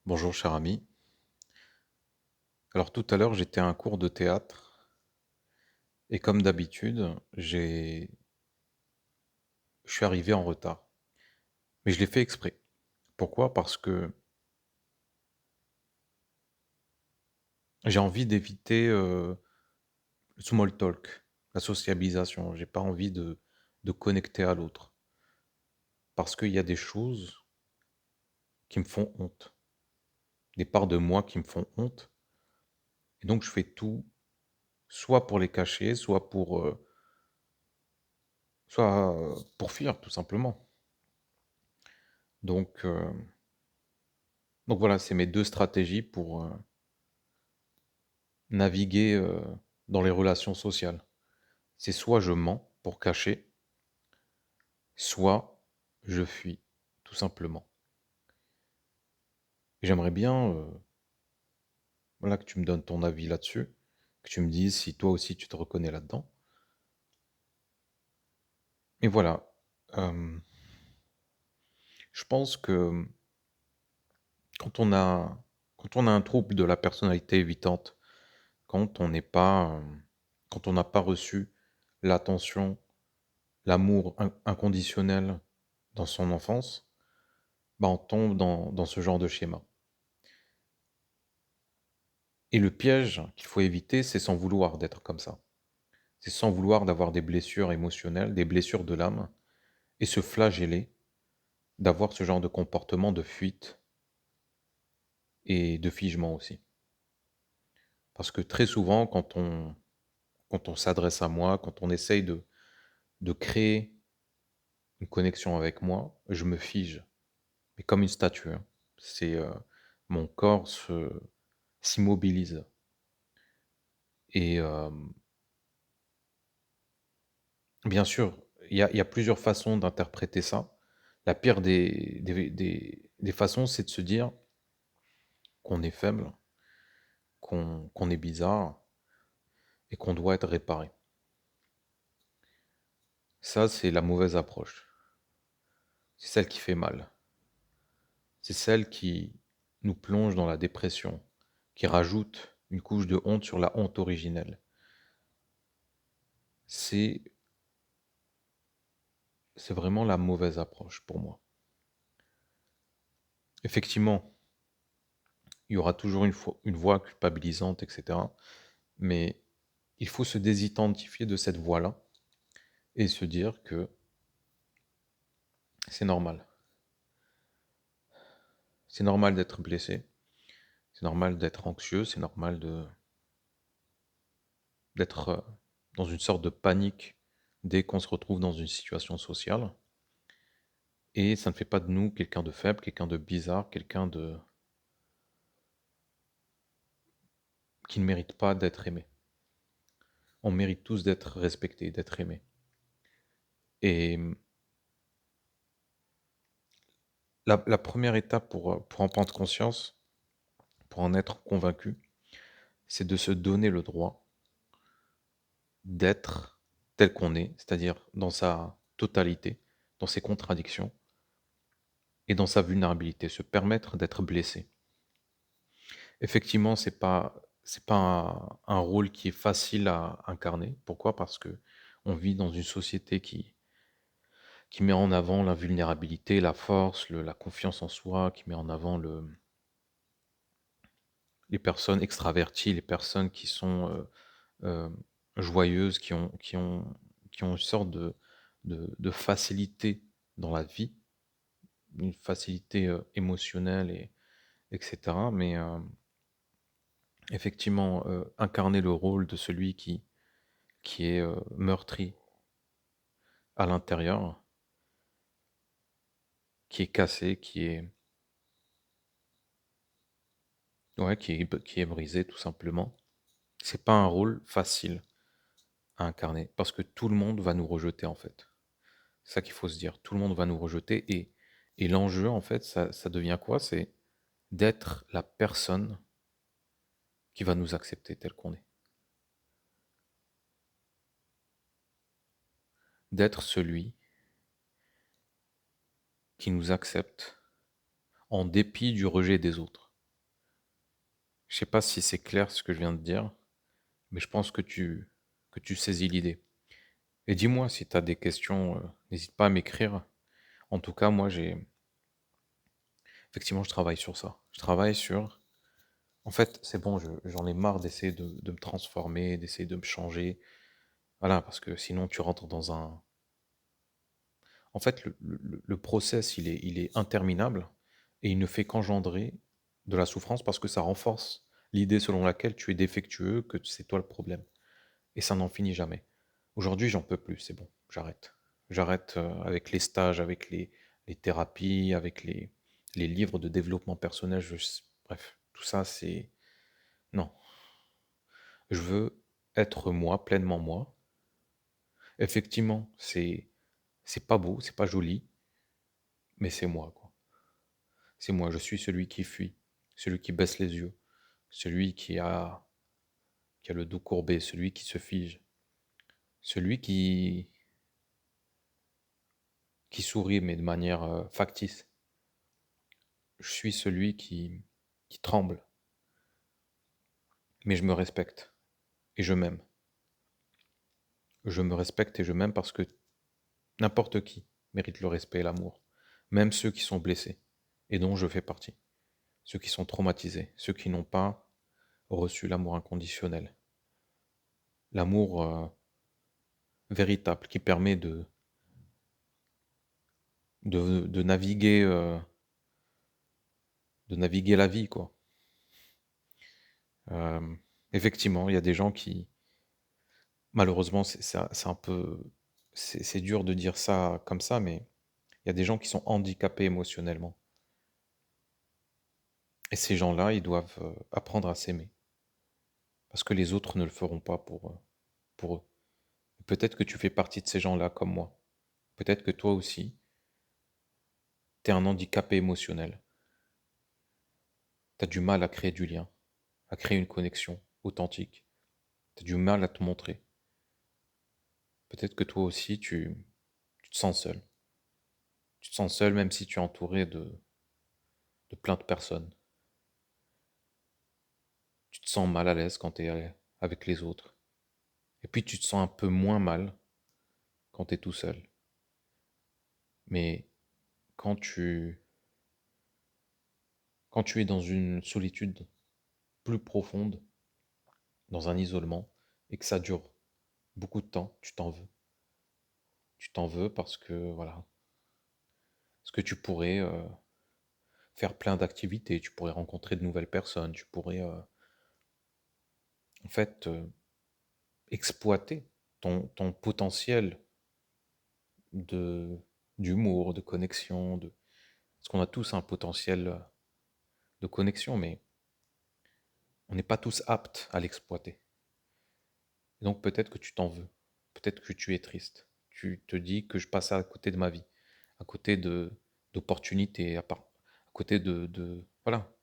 Bonjour cher ami. Alors tout à l'heure j'étais à un cours de théâtre et comme d'habitude je suis arrivé en retard. Mais je l'ai fait exprès. Pourquoi? Parce que j'ai envie d'éviter le small talk, la sociabilisation. J'ai pas envie de connecter à l'autre. Parce qu'il y a des choses qui me font honte, des parts de moi qui me font honte. Et donc je fais tout, soit pour les cacher, soit pour fuir tout simplement. Donc, euh, donc voilà, c'est mes deux stratégies pour naviguer dans les relations sociales. C'est soit je mens pour cacher, soit je fuis, tout simplement. Et j'aimerais bien voilà, que tu me donnes ton avis là-dessus, que tu me dises si toi aussi tu te reconnais là-dedans. Et voilà, euh, je pense que quand on a, quand on a un trouble de la personnalité évitante, quand on n'est pas, quand on n'a pas reçu l'attention, l'amour inconditionnel dans son enfance, bah on tombe dans ce genre de schéma. Et le piège qu'il faut éviter, c'est sans vouloir d'être comme ça. C'est sans vouloir d'avoir des blessures émotionnelles, des blessures de l'âme, et se flageller d'avoir ce genre de comportement de fuite et de figement aussi. Parce que très souvent, quand on s'adresse à moi, quand on essaye de créer une connexion avec moi, je me fige, mais comme une statue, hein. C'est mon corps s'immobilise. Et bien sûr, il y a plusieurs façons d'interpréter ça. La pire des façons, c'est de se dire qu'on est faible, qu'on est bizarre et qu'on doit être réparé. Ça, c'est la mauvaise approche. C'est celle qui fait mal. C'est celle qui nous plonge dans la dépression, qui rajoute une couche de honte sur la honte originelle. C'est, c'est vraiment la mauvaise approche pour moi. Effectivement, il y aura toujours une voix culpabilisante, etc. Mais il faut se désidentifier de cette voix-là et se dire que c'est normal. C'est normal d'être blessé, c'est normal d'être anxieux, c'est normal d'être dans une sorte de panique dès qu'on se retrouve dans une situation sociale. Et ça ne fait pas de nous quelqu'un de faible, quelqu'un de bizarre, quelqu'un de qui ne mérite pas d'être aimé. On mérite tous d'être respectés, d'être aimés. Et la première étape pour en prendre conscience, pour en être convaincu, c'est de se donner le droit d'être tel qu'on est, c'est-à-dire dans sa totalité, dans ses contradictions et dans sa vulnérabilité, se permettre d'être blessé. Effectivement, c'est pas un rôle qui est facile à incarner. Pourquoi? Parce que on vit dans une société qui met en avant la vulnérabilité, la force, la confiance en soi, qui met en avant les personnes extraverties, les personnes qui sont euh, joyeuses, qui ont une sorte de facilité dans la vie, une facilité émotionnelle, etc. Mais effectivement, incarner le rôle de celui qui est meurtri à l'intérieur, qui est cassé, ouais, qui est brisé tout simplement, c'est pas un rôle facile à incarner parce que tout le monde va nous rejeter en fait. C'est ça qu'il faut se dire. Tout le monde va nous rejeter et l'enjeu en fait, ça devient quoi? C'est d'être la personne qui va nous accepter tel qu'on est. D'être celui qui nous accepte en dépit du rejet des autres. Je sais pas si c'est clair ce que je viens de dire, mais je pense que tu saisis l'idée. Et dis-moi si tu as des questions, n'hésite pas à m'écrire. En tout cas, moi, effectivement, je travaille sur ça. Je travaille sur, en fait, c'est bon, j'en ai marre d'essayer de me transformer, d'essayer de me changer. Voilà, parce que sinon tu rentres dans un... En fait, le process, il est interminable et il ne fait qu'engendrer de la souffrance parce que ça renforce l'idée selon laquelle tu es défectueux, que c'est toi le problème. Et ça n'en finit jamais. Aujourd'hui, j'en peux plus, c'est bon, j'arrête. J'arrête avec les stages, avec les thérapies, avec les livres de développement personnel. Bref, tout ça, c'est... Non. Je veux être moi, pleinement moi. Effectivement, c'est pas beau, c'est pas joli, mais c'est moi, quoi. C'est moi, je suis celui qui fuit, celui qui baisse les yeux, celui qui a le dos courbé, celui qui se fige, celui qui sourit, mais de manière factice. Je suis celui qui tremble, mais je me respecte et je m'aime. Je me respecte et je m'aime parce que n'importe qui mérite le respect et l'amour, même ceux qui sont blessés, et dont je fais partie, ceux qui sont traumatisés, ceux qui n'ont pas reçu l'amour inconditionnel, l'amour véritable qui permet de naviguer, de naviguer la vie, quoi. Euh, Effectivement, il y a des gens qui, malheureusement, c'est un peu, c'est dur de dire ça comme ça, mais il y a des gens qui sont handicapés émotionnellement. Et ces gens-là, ils doivent apprendre à s'aimer, parce que les autres ne le feront pas pour eux. Peut-être que tu fais partie de ces gens-là comme moi. Peut-être que toi aussi, tu es un handicapé émotionnel. Tu as du mal à créer du lien, à créer une connexion authentique. Tu as du mal à te montrer. Peut-être que toi aussi, tu te sens seul. Tu te sens seul même si tu es entouré de plein de personnes. Tu te sens mal à l'aise quand tu es avec les autres. Et puis tu te sens un peu moins mal quand tu es tout seul. Mais quand quand tu es dans une solitude plus profonde, dans un isolement, et que ça dure beaucoup de temps, tu t'en veux. Tu t'en veux parce que, voilà, parce que tu pourrais faire plein d'activités, tu pourrais rencontrer de nouvelles personnes, tu pourrais, en fait, exploiter ton potentiel de d'humour, de connexion, parce qu'on a tous un potentiel de connexion, mais on n'est pas tous aptes à l'exploiter. Et donc peut-être que tu t'en veux, peut-être que tu es triste. Tu te dis que je passe à côté de ma vie, à côté de d'opportunités, à côté voilà,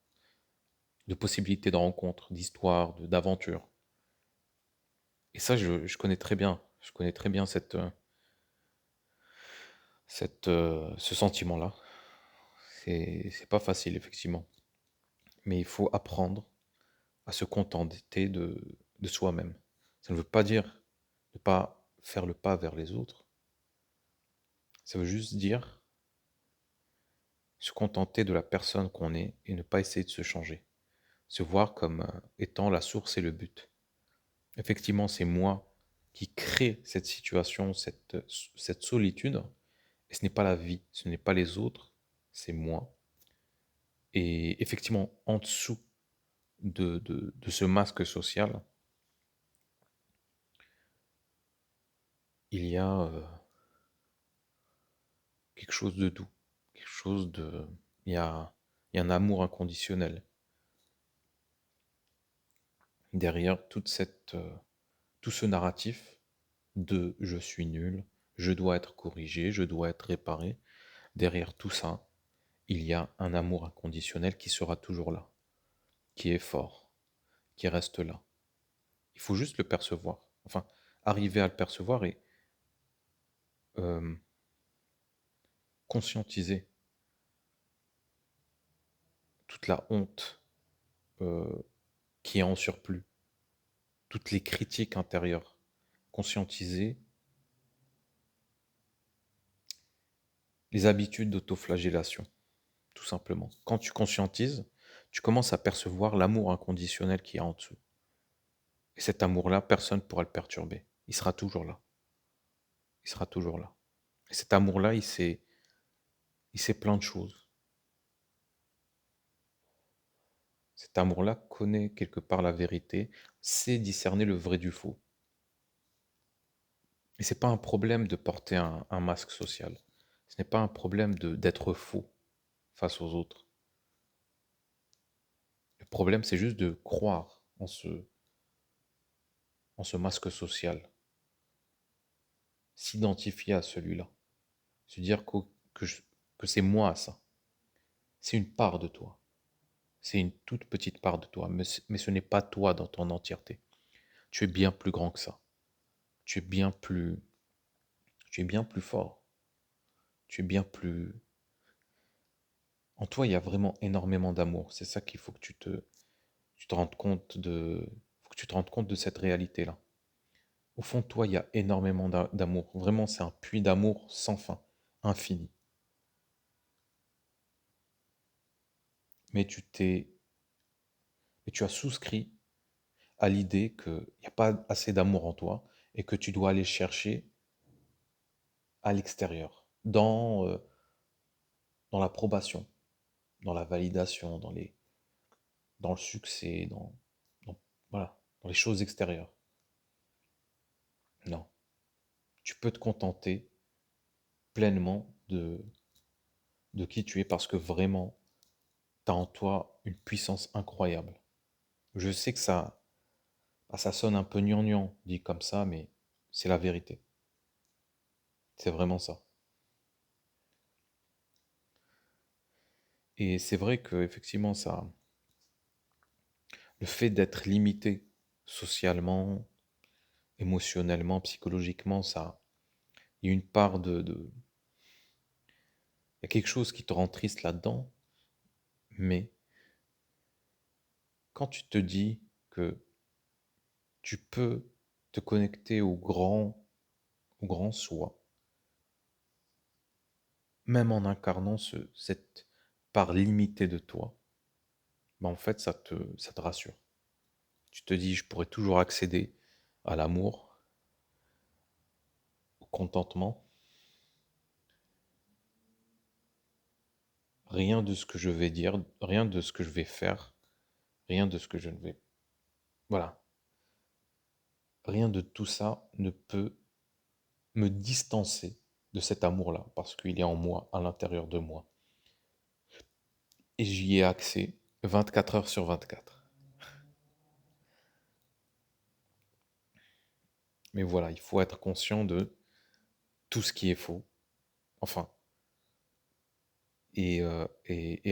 de possibilités de rencontres, d'histoires, d'aventures. Et ça, je connais très bien. Je connais très bien ce sentiment-là. C'est pas facile, effectivement. Mais il faut apprendre à se contenter de soi-même. Ça ne veut pas dire de ne pas faire le pas vers les autres. Ça veut juste dire se contenter de la personne qu'on est et ne pas essayer de se changer. Se voir comme étant la source et le but. Effectivement, c'est moi qui crée cette situation, cette solitude, et ce n'est pas la vie, ce n'est pas les autres, c'est moi. Et effectivement, en dessous de ce masque social, il y a quelque chose de doux, quelque chose de... il y a un amour inconditionnel derrière tout ce narratif de je suis nul, je dois être corrigé, je dois être réparé. Derrière tout ça, il y a un amour inconditionnel qui sera toujours là, qui est fort, qui reste là. Il faut juste le percevoir. Enfin, arriver à le percevoir et euh, conscientiser toute la honte, qui est en surplus, toutes les critiques intérieures, conscientiser les habitudes d'autoflagellation, tout simplement. Quand tu conscientises, tu commences à percevoir l'amour inconditionnel qui est en dessous. Et cet amour-là, personne ne pourra le perturber. Il sera toujours là. Il sera toujours là. Et cet amour-là, il sait plein de choses. Cet amour-là connaît quelque part la vérité, sait discerner le vrai du faux. Et c'est pas un problème de porter un masque social. Ce n'est pas un problème d'être faux face aux autres. Le problème, c'est juste de croire en ce masque social, s'identifier à celui-là, se dire que c'est moi ça, c'est une part de toi, c'est une toute petite part de toi, mais ce n'est pas toi dans ton entièreté. Tu es bien plus grand que ça, tu es bien plus, tu es bien plus fort, tu es bien plus... En toi, il y a vraiment énormément d'amour, c'est ça qu'il faut que tu te rendes compte faut que tu te rendes compte de cette réalité-là. Au fond de toi, il y a énormément d'amour. Vraiment, c'est un puits d'amour sans fin, infini. Mais mais tu as souscrit à l'idée qu'il n'y a pas assez d'amour en toi et que tu dois aller chercher à l'extérieur, dans l'approbation, dans la validation, dans le succès, dans- voilà, dans les choses extérieures. Non. Tu peux te contenter pleinement de qui tu es parce que vraiment, tu as en toi une puissance incroyable. Je sais que ça sonne un peu gnangnan dit comme ça, mais c'est la vérité. C'est vraiment ça. Et c'est vrai que effectivement, le fait d'être limité socialement, émotionnellement, psychologiquement, il y a une part il y a quelque chose qui te rend triste là-dedans, mais quand tu te dis que tu peux te connecter au grand soi, même en incarnant cette part limitée de toi, bah en fait, ça te rassure. Tu te dis, je pourrais toujours accéder à l'amour, au contentement. Rien de ce que je vais dire, rien de ce que je vais faire, rien de ce que je ne vais... Voilà. Rien de tout ça ne peut me distancer de cet amour-là, parce qu'il est en moi, à l'intérieur de moi. Et j'y ai accès 24 heures sur 24. Mais voilà, il faut être conscient de tout ce qui est faux, enfin, et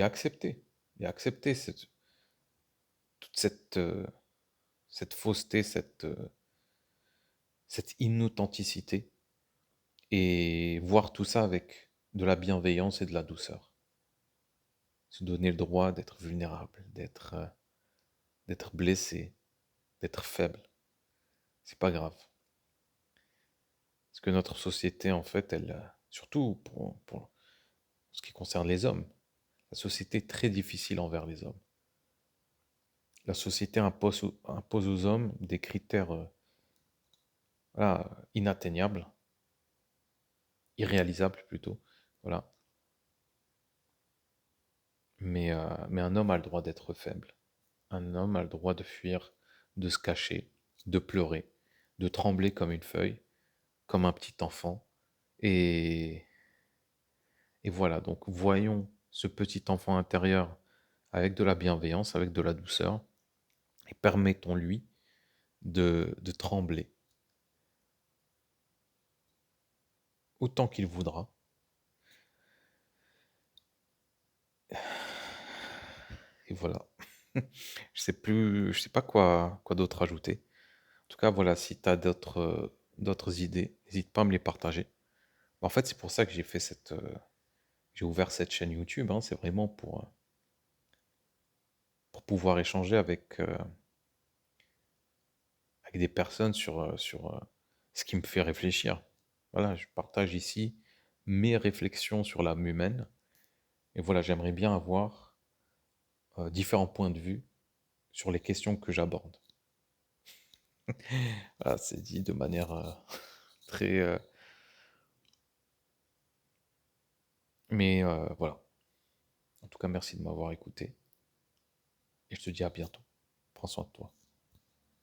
accepter. Et accepter toute cette fausseté, cette inauthenticité, et voir tout ça avec de la bienveillance et de la douceur. Se donner le droit d'être vulnérable, d'être blessé, d'être faible. C'est pas grave. Parce que notre société, en fait, surtout pour ce qui concerne les hommes, la société est très difficile envers les hommes. La société impose aux hommes des critères voilà, inatteignables, irréalisables plutôt. Voilà. Mais un homme a le droit d'être faible. Un homme a le droit de fuir, de se cacher, de pleurer, de trembler comme une feuille, comme un petit enfant. Et, et voilà, donc voyons ce petit enfant intérieur avec de la bienveillance, avec de la douceur, et permettons-lui de trembler autant qu'il voudra. Et voilà. Je sais pas quoi d'autre ajouter. En tout cas, voilà, si tu as d'autres idées, n'hésite pas à me les partager. En fait, c'est pour ça que j'ai ouvert cette chaîne YouTube, hein. C'est vraiment pour pouvoir échanger avec des personnes sur ce qui me fait réfléchir. Voilà, je partage ici mes réflexions sur l'âme humaine. Et voilà, j'aimerais bien avoir différents points de vue sur les questions que j'aborde. Voilà, c'est dit de manière très... mais voilà. En tout cas, merci de m'avoir écouté. Et je te dis à bientôt. Prends soin de toi.